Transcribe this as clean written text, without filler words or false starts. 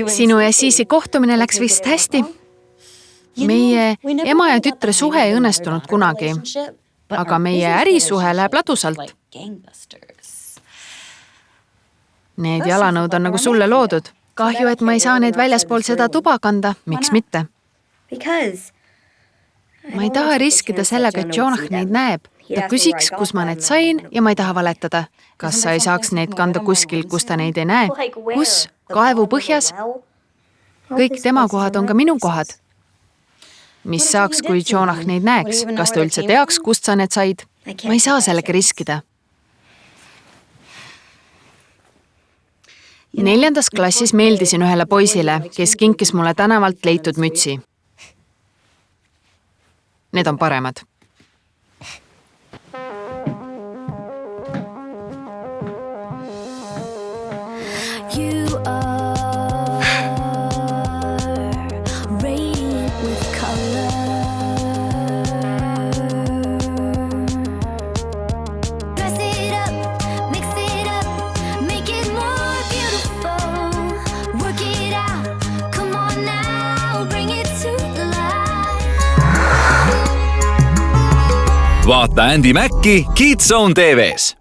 Sinu ja Siisi kohtumine läks vist hästi. Meie ema ja tütre suhe ei õnnestunud kunagi, aga meie ärisuhe läheb ladusalt. Need jalanõud on nagu sulle loodud. Kahju, et ma ei saa neid väljaspool seda tuba kanda. Miks mitte? Ma ei taha riskida sellega, et Jonah neid näeb. Ta küsiks, kus ma need sain ja ma ei taha valetada. Kas sa ei saaks neid kanda kuskil, kus ta neid ei näe? Kus? Kaevu põhjas? Kõik tema kohad on ka minu kohad. Mis saaks, kui Jonah neid näeks? Kas ta üldse teaks, kust sa need said? Ma ei saa sellega riskida. 4. klassis meeldisin ühele poisile, kes kinkis mulle tänavalt leitud mütsi. Need on paremad. Vaata Andy Macki Kids Zone TVs.